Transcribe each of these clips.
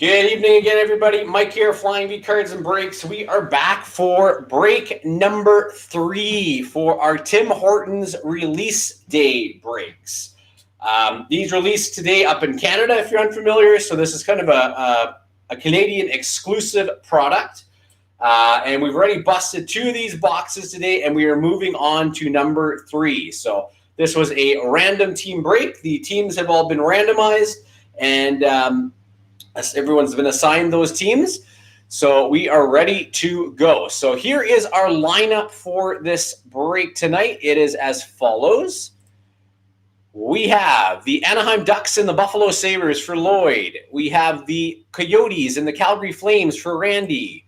Good evening again, everybody. Mike here, Flying V Cards and Breaks. We are back for break number 3 for our Tim Hortons release day breaks. These released today up in Canada, if you're unfamiliar. So this is kind of a Canadian exclusive product. And we've already busted 2 of these boxes today, and we are moving on to number 3. So this was a random team break. The teams have all been randomized, and everyone's been assigned those teams. So we are ready to go. So here is our lineup for this break tonight. It is as follows. We have the Anaheim Ducks and the Buffalo Sabres for Lloyd. We have the Coyotes and the Calgary Flames for Randy.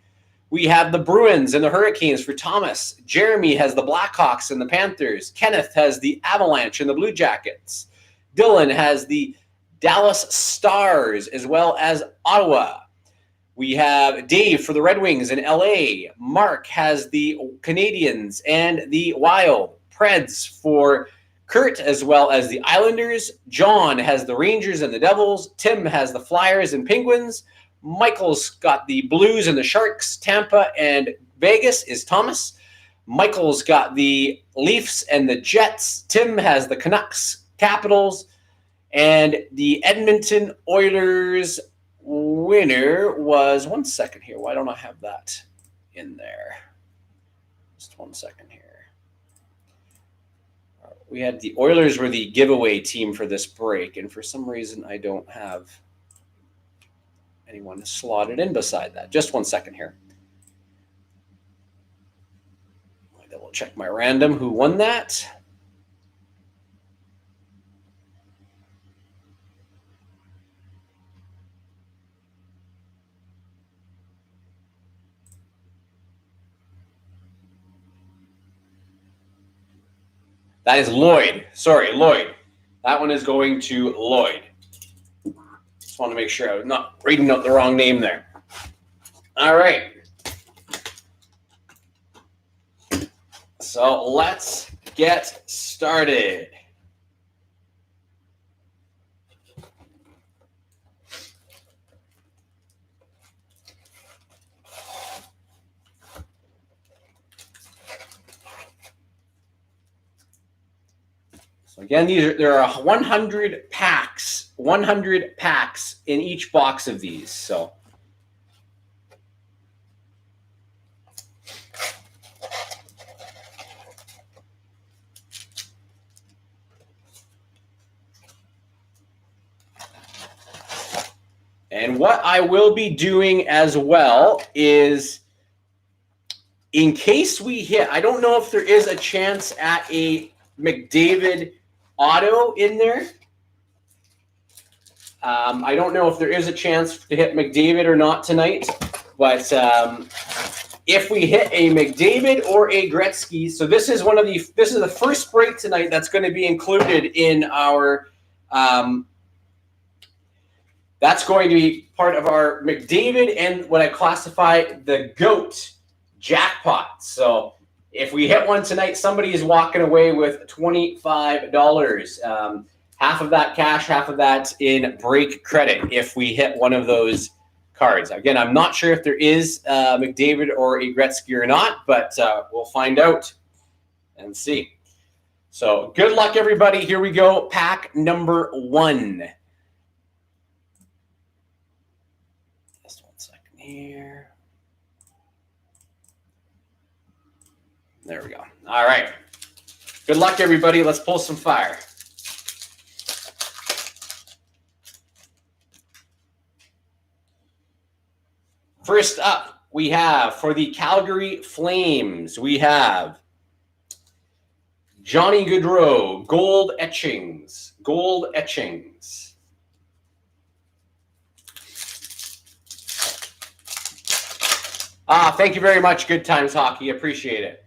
We have the Bruins and the Hurricanes for Thomas. Jeremy has the Blackhawks and the Panthers. Kenneth has the Avalanche and the Blue Jackets. Dylan has the Dallas Stars as well as Ottawa. We have Dave for the Red Wings in LA. Mark has the Canadiens and the Wild. Preds for Kurt as well as the Islanders. John has the Rangers and the Devils. Tim has the Flyers and Penguins. Michael's got the Blues and the Sharks. Tampa and Vegas is Thomas. Michael's got the Leafs and the Jets. Tim has the Canucks, Capitals. And the Edmonton Oilers winner was, one second here. Why don't I have that in there? Just 1 second here. We had the Oilers were the giveaway team for this break, and for some reason I don't have anyone slotted in beside that. Just 1 second here. I double check my random who won that. That is Lloyd. Sorry, Lloyd. That one is going to Lloyd. Just want to make sure I was not reading out the wrong name there. All right. So let's get started. So again, there are 100 packs in each box of these. So and what I will be doing as well is, in case we hit, I don't know if there is a chance at a Mcdavid auto in there. I don't know if there is a chance to hit Mcdavid or not tonight, but if we hit a Mcdavid or a Gretzky, so this is the first break tonight that's going to be included in our that's going to be part of our Mcdavid and what I classify the GOAT jackpot. So if we hit one tonight, somebody is walking away with $25. Half of that cash, half of that in break credit if we hit one of those cards. Again, I'm not sure if there is McDavid or a Gretzky or not, but we'll find out and see. So good luck, everybody. Here we go. Pack number 1. Just 1 second here. There we go. All right. Good luck, everybody. Let's pull some fire. First up, we have for the Calgary Flames, we have Johnny Gaudreau, gold etchings. Thank you very much, Good Times Hockey. Appreciate it.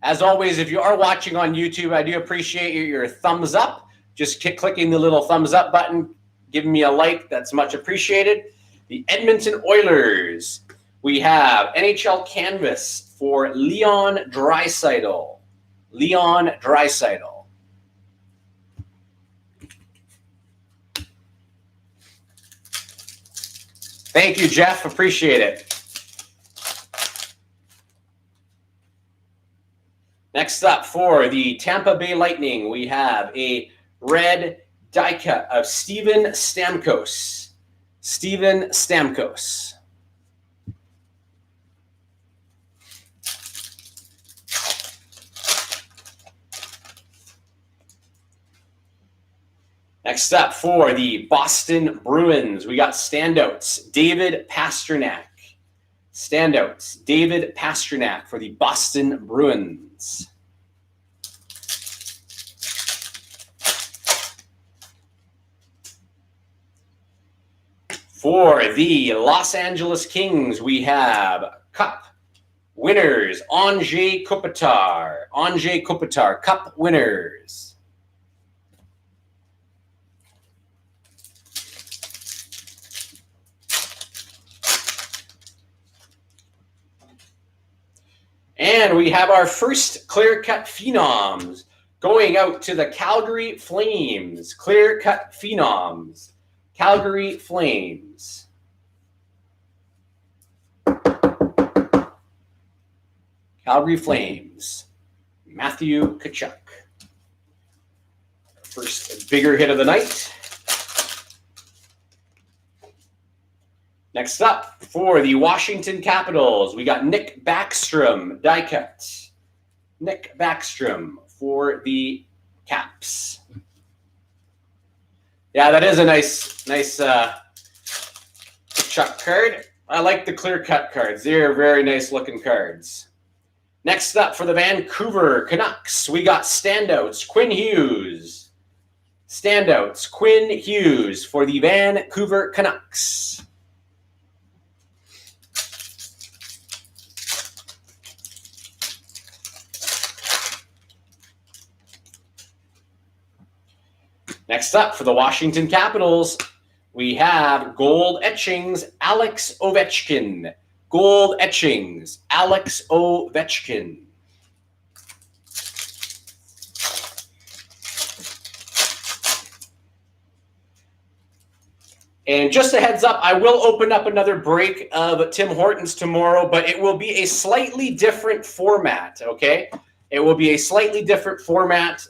As always, if you are watching on YouTube, I do appreciate your thumbs up. Just clicking the little thumbs up button, giving me a like. That's much appreciated. The Edmonton Oilers. We have NHL Canvas for Leon Draisaitl. Thank you, Jeff. Appreciate it. Next up for the Tampa Bay Lightning, we have a red die cut of Steven Stamkos. Steven Stamkos. Next up for the Boston Bruins, we got standouts, David Pastrnak. Standouts, David Pastrnak for the Boston Bruins. For the Los Angeles Kings, we have Cup winners, Anze Kopitar. Anze Kopitar, Cup winners. And we have our first clear-cut phenoms going out to the Calgary Flames. Clear-cut phenoms. Calgary Flames. Calgary Flames. Matthew Tkachuk. First bigger hit of the night. Next up, for the Washington Capitals, we got Nick Backstrom, die cut. Nick Backstrom for the Caps. Yeah, that is a nice Tkachuk card. I like the clear-cut cards. They're very nice-looking cards. Next up, for the Vancouver Canucks, we got standouts, Quinn Hughes. Standouts, Quinn Hughes for the Vancouver Canucks. Next up, for the Washington Capitals, we have gold etchings, Alex Ovechkin. Gold etchings, Alex Ovechkin. And just a heads up, I will open up another break of Tim Hortons tomorrow, but it will be a slightly different format, okay? It will be a slightly different format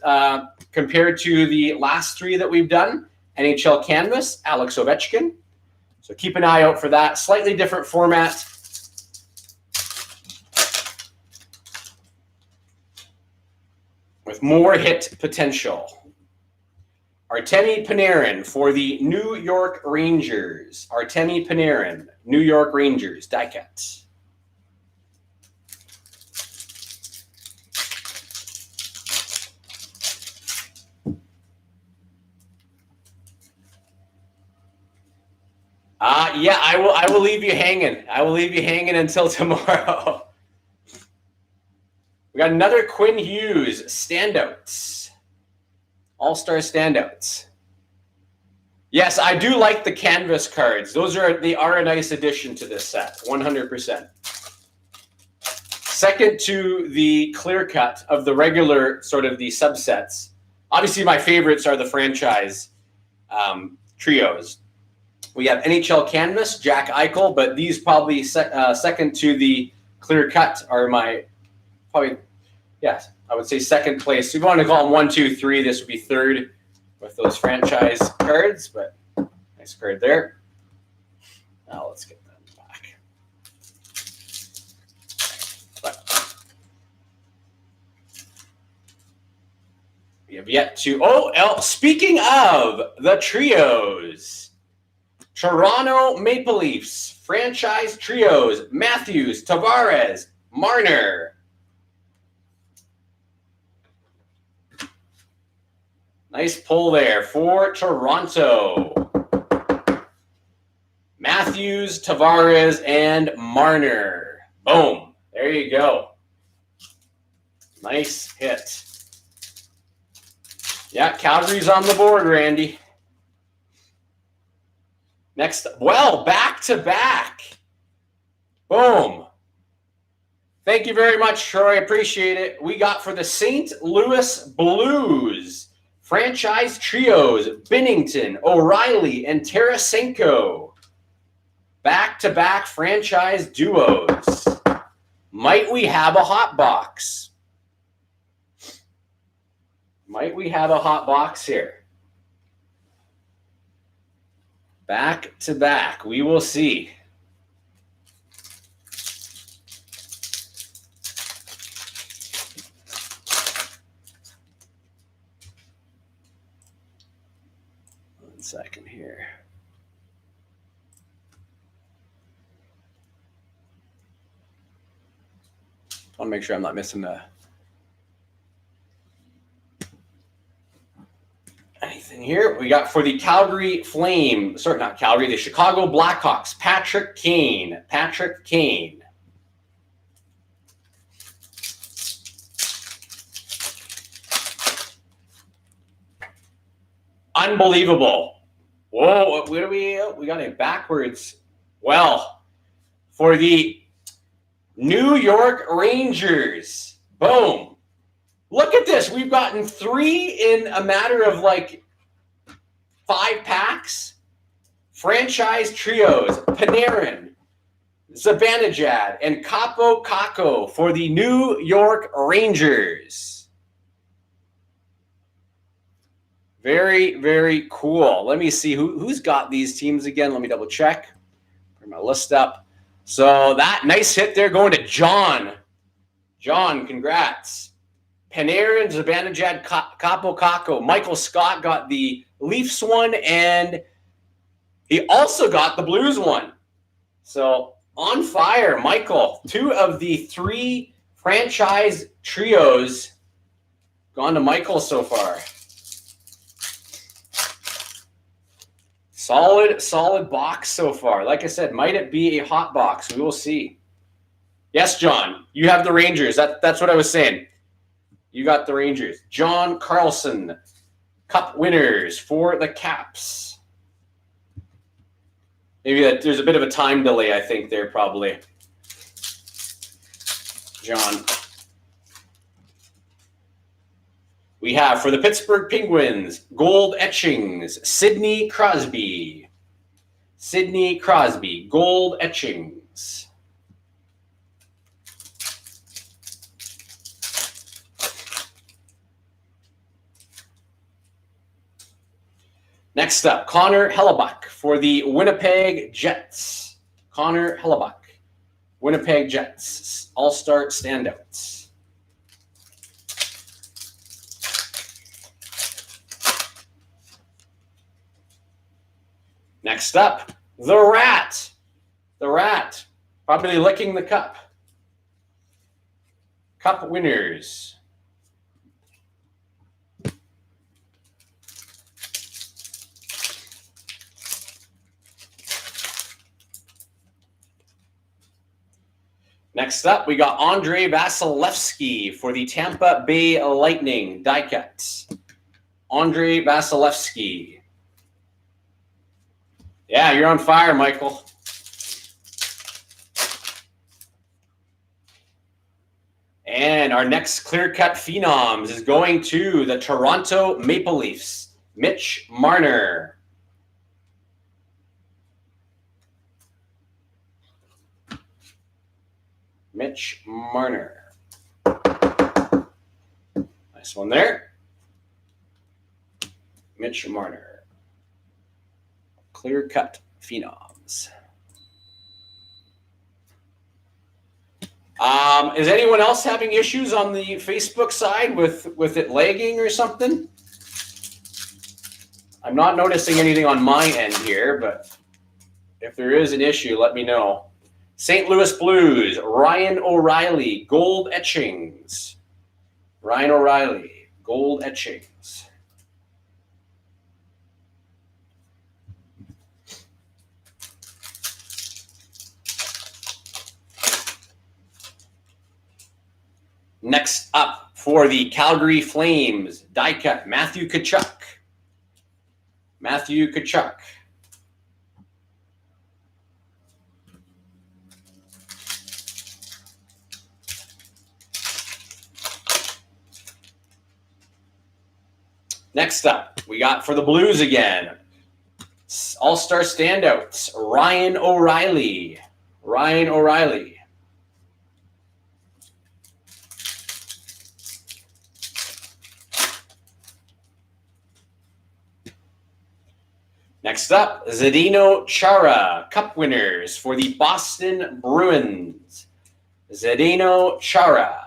compared to the last three that we've done. NHL Canvas, Alex Ovechkin. So keep an eye out for that. Slightly different format. With more hit potential. Artemi Panarin for the New York Rangers. Artemi Panarin, New York Rangers, die cut. Yeah, I will leave you hanging. I will leave you hanging until tomorrow. We got another Quinn Hughes standouts. All-star standouts. Yes, I do like the canvas cards. They are a nice addition to this set, 100%. Second to the clear cut of the regular sort of the subsets. Obviously, my favorites are the franchise trios. We have NHL Canvas, Jack Eichel, but these probably second to the clear cut are my probably, yes, I would say second place. If you want to call them 1, 2, 3, this would be third with those franchise cards, but nice card there. Now let's get them back. But we have yet to, speaking of the trios, Toronto Maple Leafs, franchise trios, Matthews, Tavares, Marner. Nice pull there for Toronto. Matthews, Tavares, and Marner. Boom. There you go. Nice hit. Yeah, Calgary's on the board, Randy. Next, back to back. Boom. Thank you very much, Troy. Appreciate it. We got for the St. Louis Blues franchise trios, Binnington, O'Reilly, and Tarasenko. Back-to-back franchise duos. Might we have a hot box? Might we have a hot box here? Back-to-back. We will see. One second here. I want to make sure I'm not missing anything here. We got for the Calgary Flame, sorry, not Calgary, the Chicago Blackhawks, Patrick Kane. Patrick Kane. Unbelievable. Whoa, what do we got it backwards. Well, for the New York Rangers. Boom. Look at this. We've gotten 3 in a matter of like 5 packs. Franchise trios. Panarin, Zibanejad, and Capo Caco for the New York Rangers. Very, very cool. Let me see who's got these teams again. Let me double check. Bring my list up. So that nice hit there going to John. John, congrats. Panarin, Zibanejad, Capo Caco. Michael Scott got the Leafs one, and he also got the Blues one. So on fire, Michael. 2 of the 3 franchise trios gone to Michael so far. Solid box so far. Like I said, might it be a hot box? We will see. Yes, John, you have the Rangers. That's what I was saying. You got the Rangers. John Carlson, Cup winners for the Caps. Maybe there's a bit of a time delay, I think, there probably. John. We have for the Pittsburgh Penguins, gold etchings, Sidney Crosby. Sidney Crosby, gold etchings. Next up, Connor Hellebuyck for the Winnipeg Jets. Connor Hellebuyck, Winnipeg Jets, All-Star standouts. Next up, the Rat. The Rat, probably licking the cup. Cup winners. Next up, we got Andrei Vasilevskiy for the Tampa Bay Lightning die cut. Andrei Vasilevskiy. Yeah, you're on fire, Michael. And our next clear-cut Phenoms is going to the Toronto Maple Leafs, Mitch Marner. Mitch Marner. Nice one there. Mitch Marner. Clear-cut Phenoms. Is anyone else having issues on the Facebook side with it lagging or something? I'm not noticing anything on my end here, but if there is an issue, let me know. St. Louis Blues, Ryan O'Reilly, gold etchings. Ryan O'Reilly, gold etchings. Next up for the Calgary Flames, die cut, Matthew Tkachuk. Matthew Tkachuk. Next up, we got for the Blues again, All-Star standouts, Ryan O'Reilly. Ryan O'Reilly. Next up, Zdeno Chara, Cup winners for the Boston Bruins. Zdeno Chara.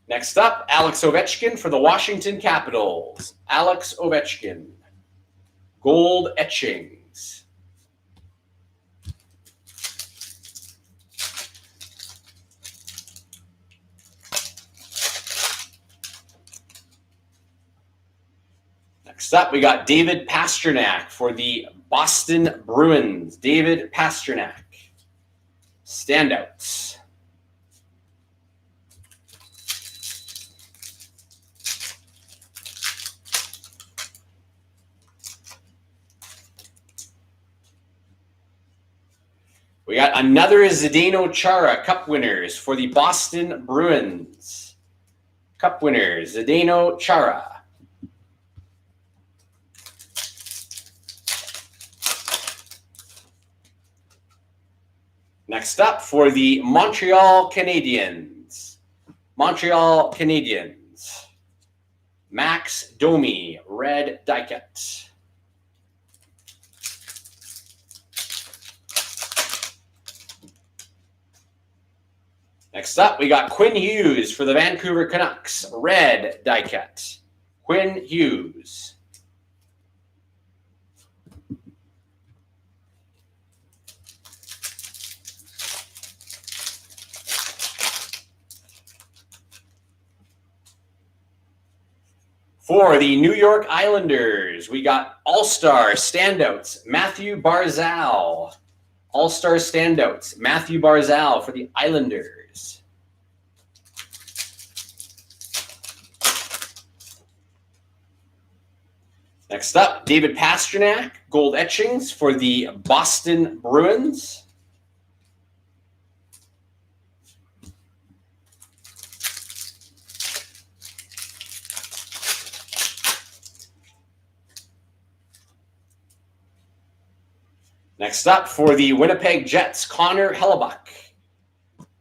Next up, Alex Ovechkin for the Washington Capitals. Alex Ovechkin. Gold etchings. Next up, we got David Pastrnak for the Boston Bruins. David Pastrnak. Standouts. We got another Zdeno Chara, Cup winners for the Boston Bruins. Cup winners, Zdeno Chara. Next up for the Montreal Canadiens. Montreal Canadiens. Max Domi, red die cut. Next up, we got Quinn Hughes for the Vancouver Canucks, red die cut. Quinn Hughes. For the New York Islanders, we got All-Star standouts, Matthew Barzal. All-Star standouts, Matthew Barzal for the Islanders. Next up, David Pastrnak, gold etchings for the Boston Bruins. Next up, for the Winnipeg Jets, Connor Hellebuyck.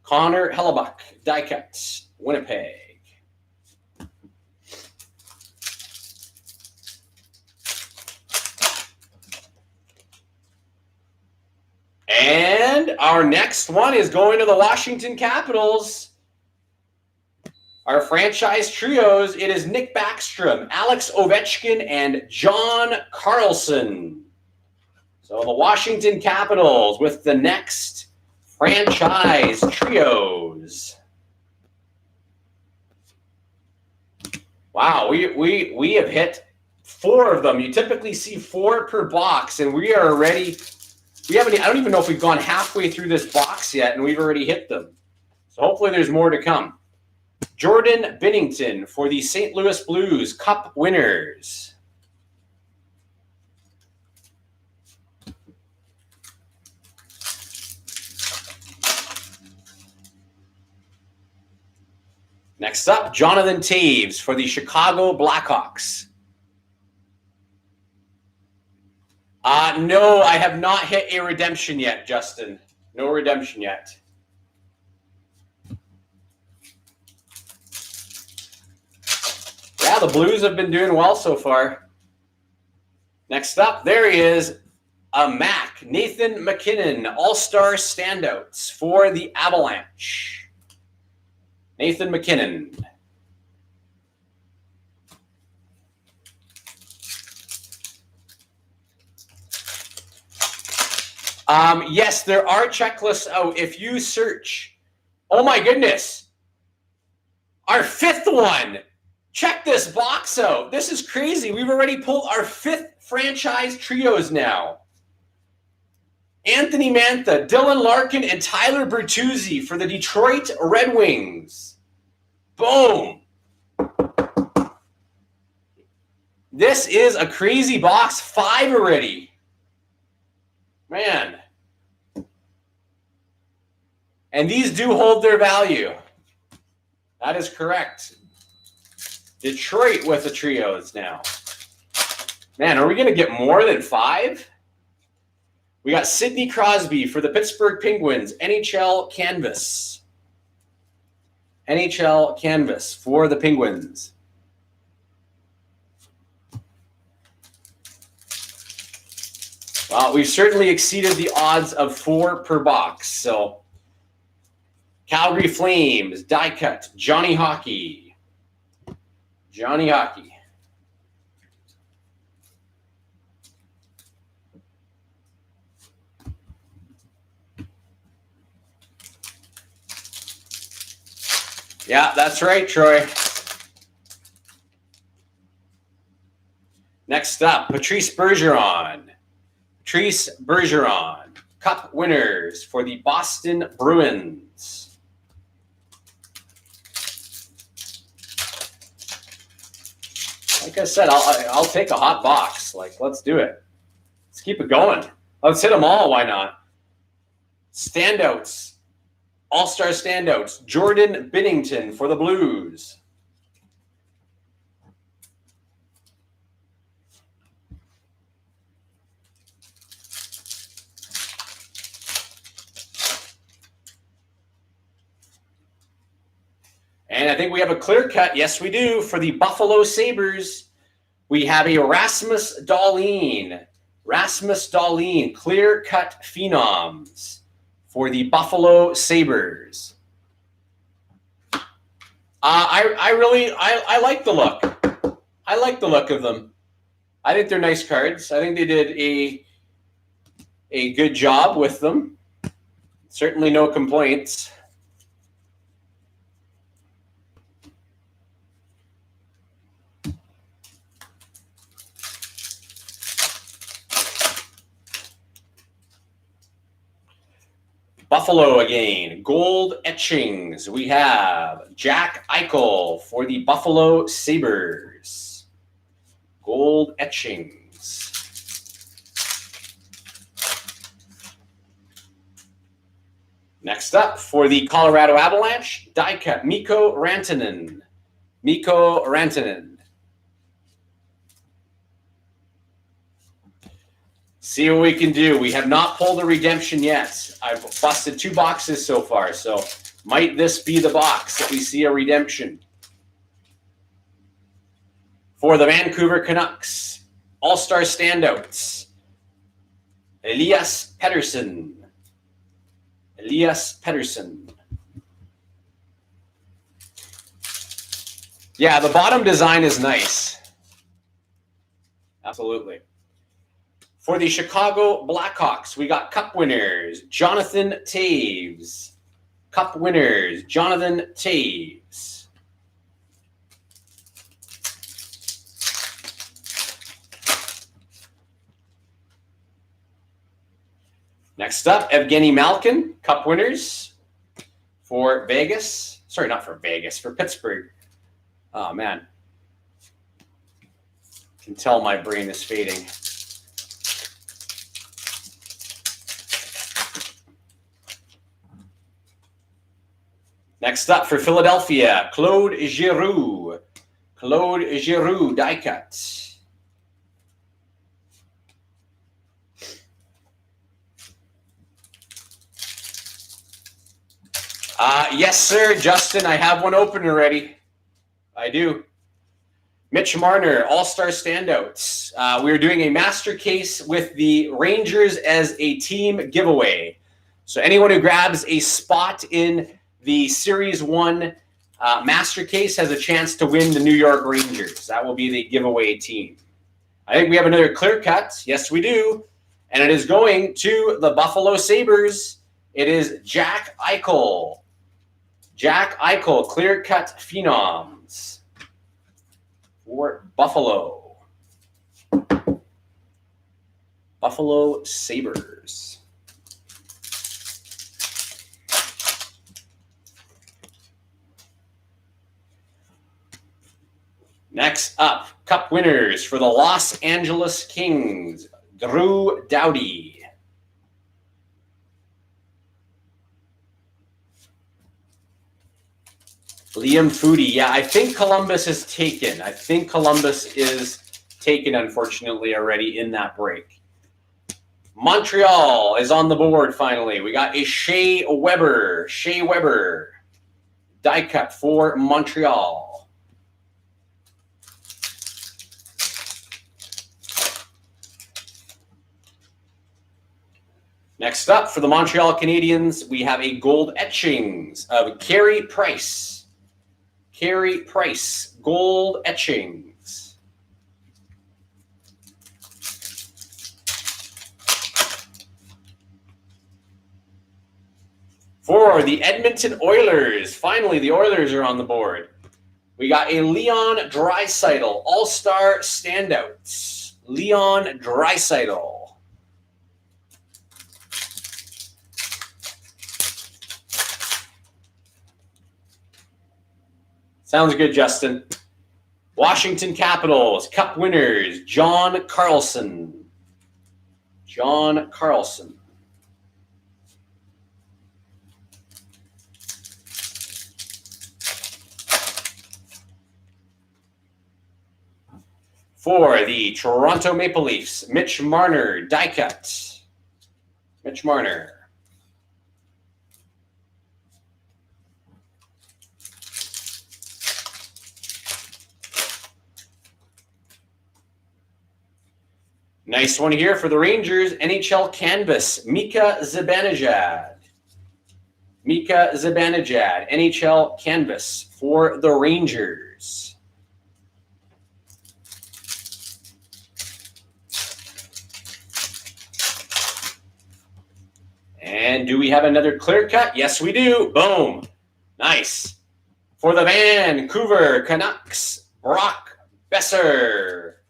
Connor Hellebuyck, die cuts, Winnipeg. And our next one is going to the Washington Capitals. Our franchise trios, it is Nick Backstrom, Alex Ovechkin, and John Carlson. So the Washington Capitals with the next franchise trios. Wow, we have hit 4 of them. You typically see 4 per box, and we are already, I don't even know if we've gone halfway through this box yet, and we've already hit them. So hopefully there's more to come. Jordan Binnington for the St. Louis Blues, Cup winners. Next up, Jonathan Taves for the Chicago Blackhawks. No, I have not hit a redemption yet, Justin. No redemption yet. Yeah, the Blues have been doing well so far. Next up, there he is, Nathan McKinnon, All-Star standouts for the Avalanche. Nathan McKinnon. Yes, there are checklists out. If you search, oh my goodness, our 5th one. Check this box out. This is crazy. We've already pulled our 5th franchise trios now. Anthony Mantha, Dylan Larkin, and Tyler Bertuzzi for the Detroit Red Wings. Boom. This is a crazy box. 5 already. Man. And these do hold their value. That is correct. Detroit with the trios now. Man, are we going to get more than 5? We got Sidney Crosby for the Pittsburgh Penguins, NHL canvas. NHL canvas for the Penguins. Well, we've certainly exceeded the odds of 4 per box. So, Calgary Flames, die cut, Johnny Hockey. Johnny Hockey. Yeah, that's right, Troy. Next up, Patrice Bergeron. Patrice Bergeron, Cup winners for the Boston Bruins. Like I said, I'll take a hot box. Like, let's do it. Let's keep it going. Let's hit them all. Why not? Standouts. All-star standouts. Jordan Binnington for the Blues. And I think we have a clear cut. Yes, we do. For the Buffalo Sabres, we have a Rasmus Dahlin. Rasmus Dahlin, clear cut phenoms for the Buffalo Sabres. I like the look. I like the look of them. I think they're nice cards. I think they did a good job with them. Certainly no complaints. Buffalo again, gold etchings. We have Jack Eichel for the Buffalo Sabres. Gold etchings. Next up, for the Colorado Avalanche, die cut, Mikko Rantanen. Mikko Rantanen. See what we can do. We have not pulled a redemption yet. I've busted 2 boxes so far, so might this be the box that we see a redemption? For the Vancouver Canucks, All-Star standouts, Elias Pettersson. Elias Pettersson. Yeah, the bottom design is nice. Absolutely. For the Chicago Blackhawks, we got Cup winners, Jonathan Toews. Cup winners, Jonathan Toews. Next up, Evgeny Malkin, Cup winners for Vegas. Sorry, not for Vegas, for Pittsburgh. Oh, man. I can tell my brain is fading. Next up for Philadelphia, Claude Giroux. Claude Giroux, die cut. Yes, sir, Justin. I have one open already. I do. Mitch Marner, All-Star standouts. We're doing a master case with the Rangers as a team giveaway. So anyone who grabs a spot in the Series 1 master case has a chance to win the New York Rangers. That will be the giveaway team. I think we have another clear cut. Yes, we do. And it is going to the Buffalo Sabres. It is Jack Eichel. Jack Eichel, clear cut phenoms for Buffalo. Buffalo Sabres. Next up, Cup winners for the Los Angeles Kings, Drew Doughty. Liam Foodie. Yeah, I think Columbus is taken. Unfortunately, already in that break. Montreal is on the board finally. We got a Shea Weber. Die cut for Montreal. Next up for the Montreal Canadiens, we have a gold etchings of Carey Price. Gold etchings. For the Edmonton Oilers, finally the Oilers are on the board. We got a Leon Draisaitl, All-Star Standouts. Leon Draisaitl. Sounds good, Justin. Washington Capitals, Cup winners, John Carlson. For the Toronto Maple Leafs, Mitch Marner, die cut. Mitch Marner. Nice one here for the Rangers, NHL Canvas, Mika Zibanejad, NHL Canvas for the Rangers. And do we have another clear cut? Yes, we do. Boom. Nice. For the Vancouver Canucks, Brock Besser.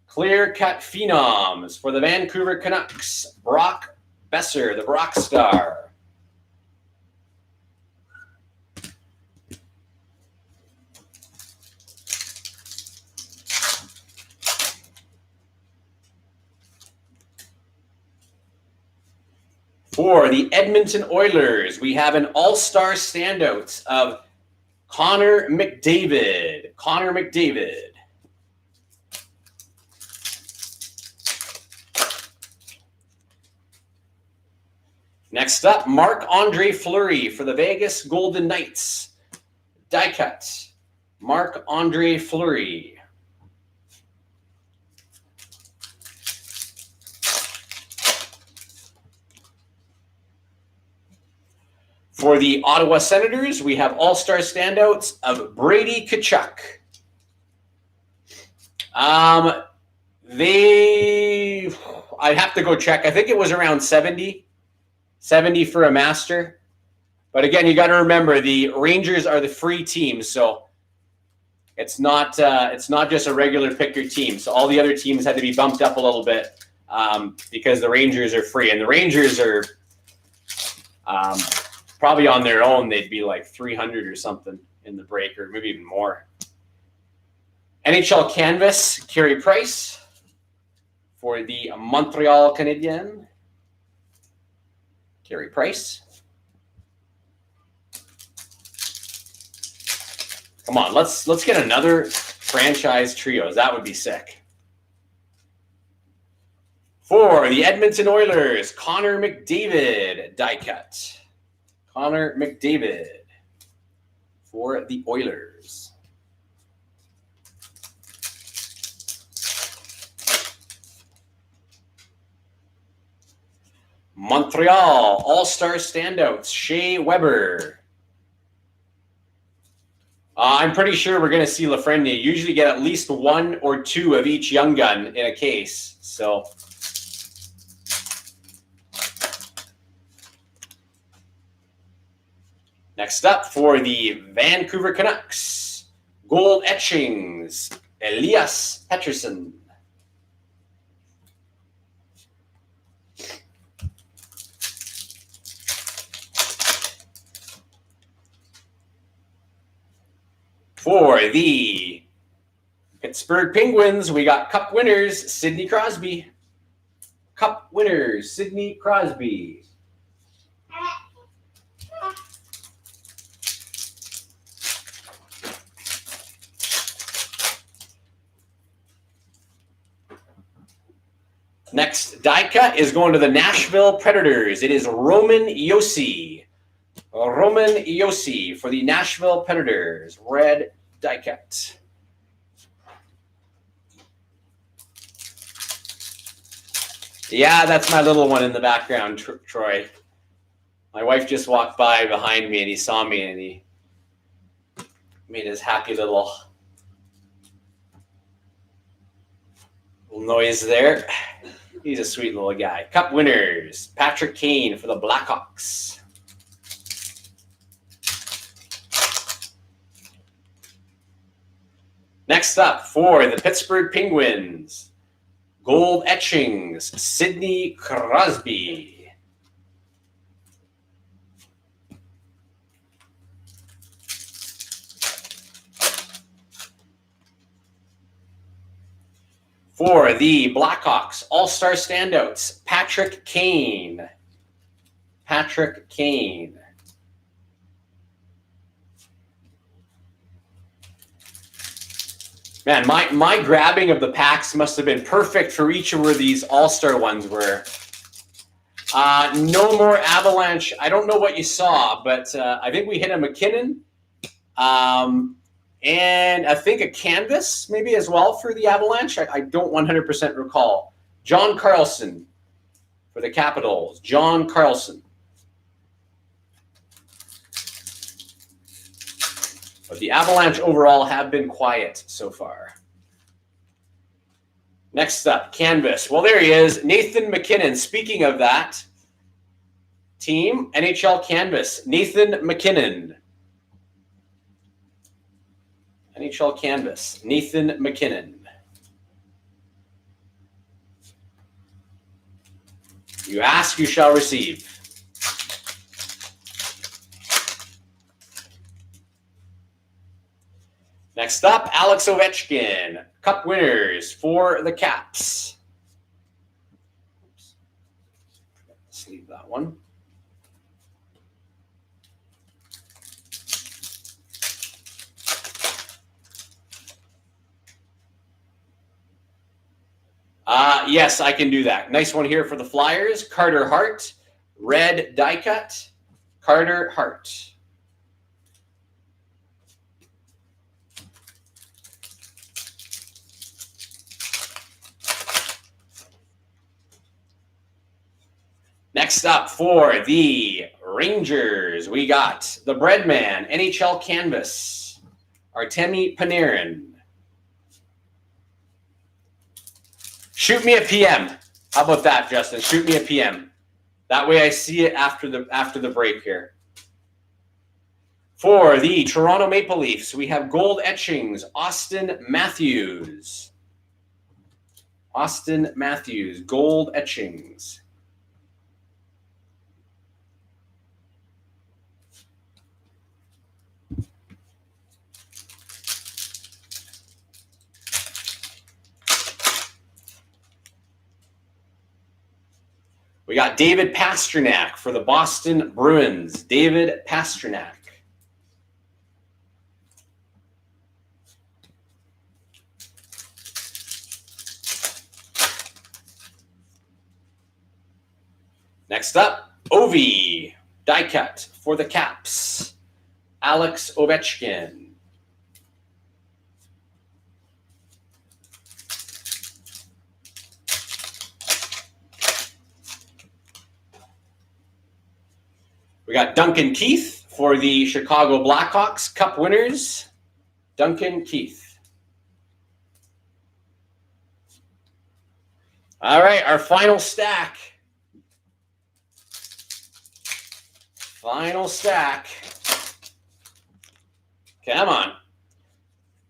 Clear cut phenoms for the Vancouver Canucks, Brock Besser, the Brock Star. For the Edmonton Oilers, we have an all-star standouts of Connor McDavid. Next up, Marc-Andre Fleury for the Vegas Golden Knights. Die cut, Marc-Andre Fleury. For the Ottawa Senators, we have all-star standouts of Brady Tkachuk. I'd have to go check. I think it was around 70 for a master. But again, you got to remember the Rangers are the free team, so it's not just a regular pick your team. So all the other teams had to be bumped up a little bit because the Rangers are free, and the Rangers are probably on their own. They'd be like 300 or something in the break, or maybe even more. NHL Canvas, Carey Price for the Montreal Canadiens. Carey Price. Come on, let's get another franchise trios. That would be sick. For the Edmonton Oilers, Connor McDavid, die cut. Connor McDavid for the Oilers. Montreal, all-star standouts, Shea Weber. I'm pretty sure we're going to see Lafreniere. You usually get at least one or two of each young gun in a case. So next up for the Vancouver Canucks, gold etchings, Elias Pettersson. For the Pittsburgh Penguins, we got Cup winners, Sidney Crosby. Cup winners, Sidney Crosby. Next die cut is going to the Nashville Predators. It is Roman Josi. Roman Josi for the Nashville Predators. Red die cut. Yeah, that's my little one in the background, Troy. My wife just walked by behind me and he saw me and he made his happy little noise there. He's a sweet little guy. Cup winners, Patrick Kane for the Blackhawks. Next up for the Pittsburgh Penguins, gold etchings, Sidney Crosby. For the Blackhawks, all-star standouts, Patrick Kane. Patrick Kane. Man, my grabbing of the packs must have been perfect for each of where these all-star ones were. No more Avalanche. I don't know what you saw, but I think we hit a McKinnon. And I think a canvas maybe as well for the Avalanche. I don't 100% recall. John Carlson for the Capitals. John Carlson. But the Avalanche overall have been quiet so far. Next up, canvas. Well, there he is, Nathan McKinnon. Speaking of that team, NHL canvas, Nathan McKinnon. NHL canvas, Nathan McKinnon. You ask, you shall receive. Next up, Alex Ovechkin, Cup winners for the Caps. Oops. Let's leave that one. Yes, I can do that. Nice one here for the Flyers. Carter Hart, red die cut. Carter Hart. Next up for the Rangers, we got the Breadman, NHL canvas, Artemi Panarin. Shoot me a PM. How about that, Justin? Shoot me a PM. That way I see it after the break here. For the Toronto Maple Leafs, we have gold etchings, Austin Matthews. Austin Matthews, gold etchings. We got David Pastrnak for the Boston Bruins. David Pastrnak. Next up, Ovi, die cut for the Caps. Alex Ovechkin. We got Duncan Keith for the Chicago Blackhawks, Cup winners. Duncan Keith. All right, our final stack. Final stack. Come on.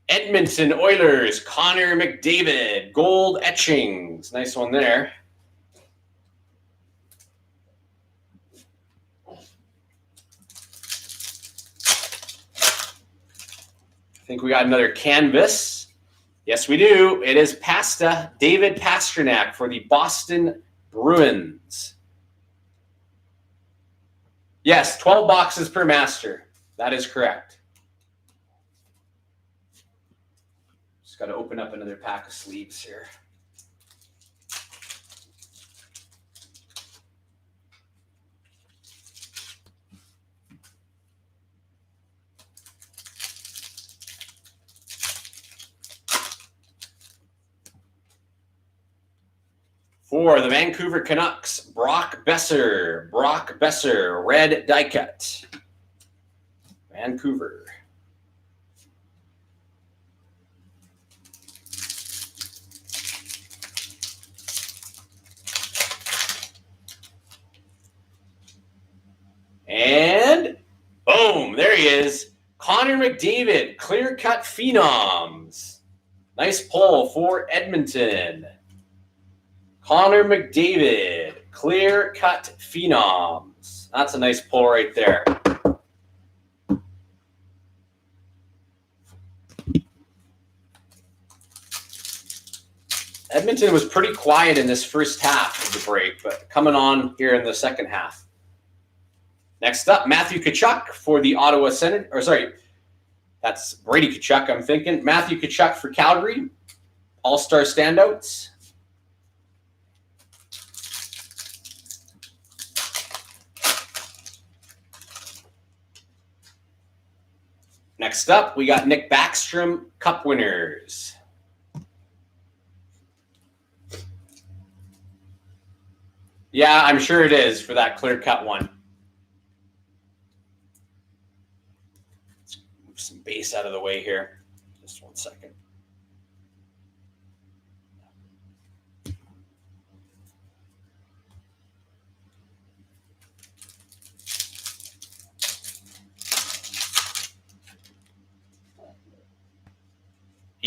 Edmonton Oilers, Connor McDavid, gold etchings. Nice one there. I think we got another canvas. Yes, we do. It is Pasta, David Pastrnak for the Boston Bruins. Yes, 12 boxes per master. That is correct. Just got to open up another pack of sleeves here. For the Vancouver Canucks, Brock Besser. Brock Besser, red die cut. Vancouver. And boom, there he is. Connor McDavid, clear cut phenoms. Nice pull for Edmonton. Connor McDavid, clear cut phenoms. That's a nice pull right there. Edmonton was pretty quiet in this first half of the break, but coming on here in the second half. Next up, Matthew Tkachuk for the Ottawa Senators. Or sorry, that's Brady Tkachuk, I'm thinking. Matthew Tkachuk for Calgary. All-star standouts. Next up, we got Nick Backstrom, Cup winners. Yeah, I'm sure it is for that clear-cut one. Let's move some base out of the way here. Just 1 second.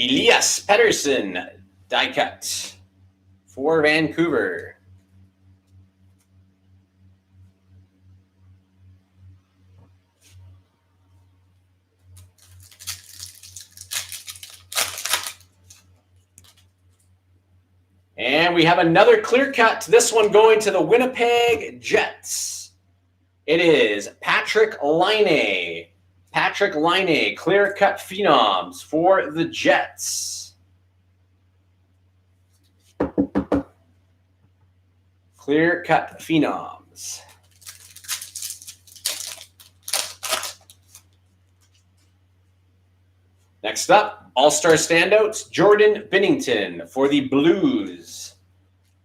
Elias Pettersson, die cut for Vancouver. And we have another clear cut. This one going to the Winnipeg Jets. It is Patrick Lainey. Patrick Lainey, clear cut phenoms for the Jets. Clear cut phenoms. Next up, all-star standouts, Jordan Binnington for the Blues.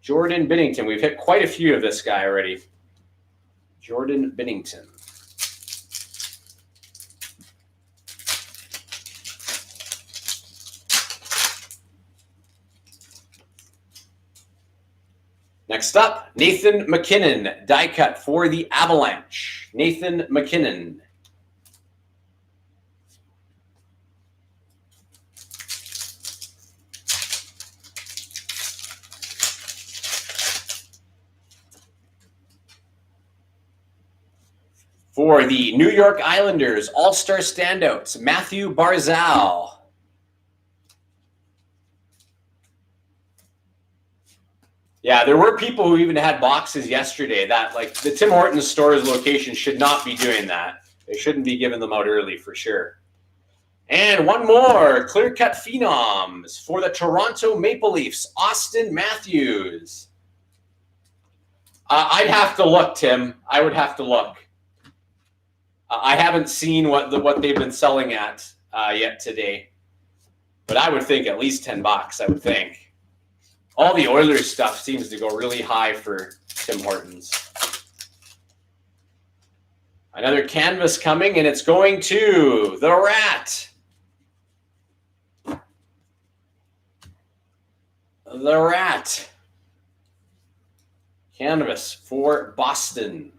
Jordan Binnington. We've hit quite a few of this guy already. Jordan Binnington. Next up, Nathan McKinnon, die cut for the Avalanche. Nathan McKinnon. For the New York Islanders, all-star standouts, Matthew Barzal. Yeah, there were people who even had boxes yesterday that, like, the Tim Hortons store's location should not be doing that. They shouldn't be giving them out early for sure. And one more, clear-cut phenoms for the Toronto Maple Leafs, Austin Matthews. I'd have to look, Tim. I would have to look. I haven't seen what they've been selling at yet today, but I would think at least $10. I would think. All the Oilers stuff seems to go really high for Tim Hortons. Another canvas coming, and it's going to the Rat. The Rat. Canvas for Boston.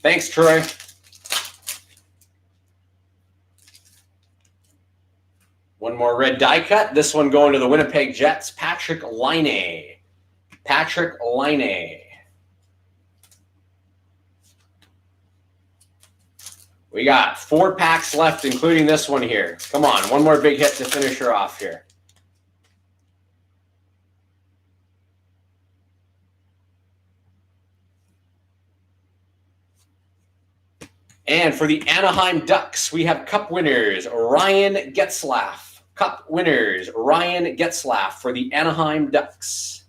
Thanks, Troy. One more red die cut. This one going to the Winnipeg Jets, Patrick Lainey. Patrick Lainey. We got 4 packs left, including this one here. Come on, one more big hit to finish her off here. And for the Anaheim Ducks, we have Cup winners, Ryan Getzlaf. Cup winners, Ryan Getzlaf for the Anaheim Ducks.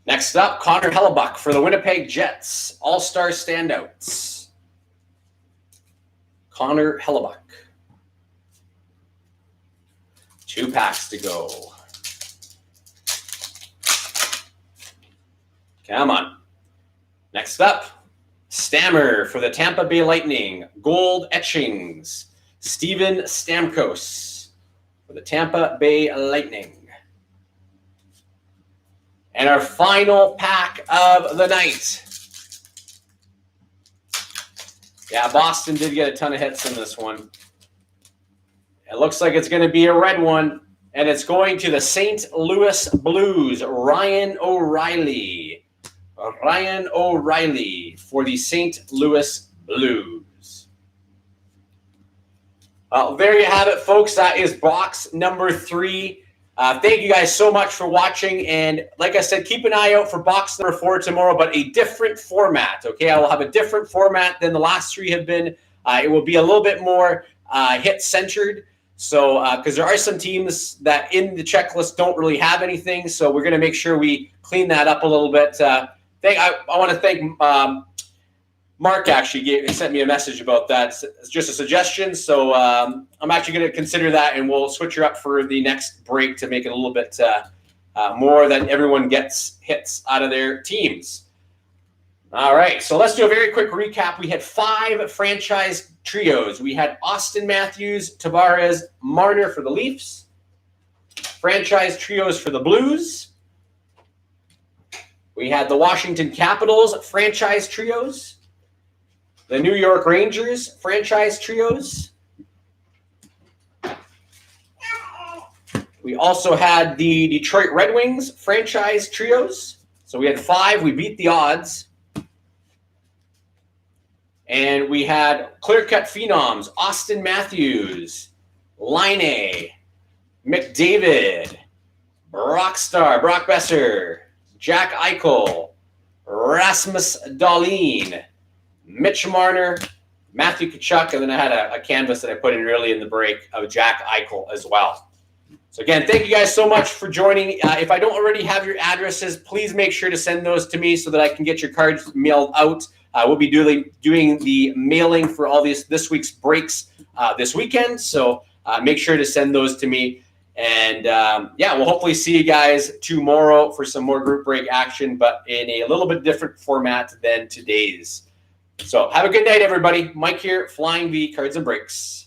Next Next up, Connor Hellebuyck for the Winnipeg Jets. All-star standouts. Connor Hellebuyck. 2 packs to go. Come on. Next up, Stammer for the Tampa Bay Lightning. Gold etchings. Steven Stamkos for the Tampa Bay Lightning. And our final pack of the night. Yeah, Boston did get a ton of hits in this one. It looks like it's going to be a red one, and it's going to the St. Louis Blues, Ryan O'Reilly. Ryan O'Reilly for the St. Louis Blues. Well, there you have it, folks. That is box number 3. Thank you guys so much for watching. And like I said, keep an eye out for box number 4 tomorrow, but a different format. Okay, I will have a different format than the last 3 have been. It will be a little bit more hit-centered. So, because there are some teams that in the checklist don't really have anything. So we're going to make sure we clean that up a little bit. I want to thank Mark actually sent me a message about that. It's just a suggestion. So I'm actually going to consider that, and we'll switch her up for the next break to make it a little bit more that everyone gets hits out of their teams. All right, so let's do a very quick recap. We had 5 franchise trios. We had Austin Matthews, Tavares, Marner for the Leafs. Franchise trios for the Blues. We had the Washington Capitals franchise trios. The New York Rangers franchise trios. We also had the Detroit Red Wings franchise trios. So we had 5. We beat the odds. And we had clear-cut phenoms, Austin Matthews, Lainey, McDavid, Brock Besser, Jack Eichel, Rasmus Dahlin, Mitch Marner, Matthew Tkachuk, and then I had a canvas that I put in early in the break of Jack Eichel as well. So again, thank you guys so much for joining. If I don't already have your addresses, please make sure to send those to me so that I can get your cards mailed out. We'll be doing the mailing for all this week's breaks this weekend. So make sure to send those to me. And we'll hopefully see you guys tomorrow for some more group break action, but in a little bit different format than today's. So have a good night, everybody. Mike here, Flying V Cards and Breaks.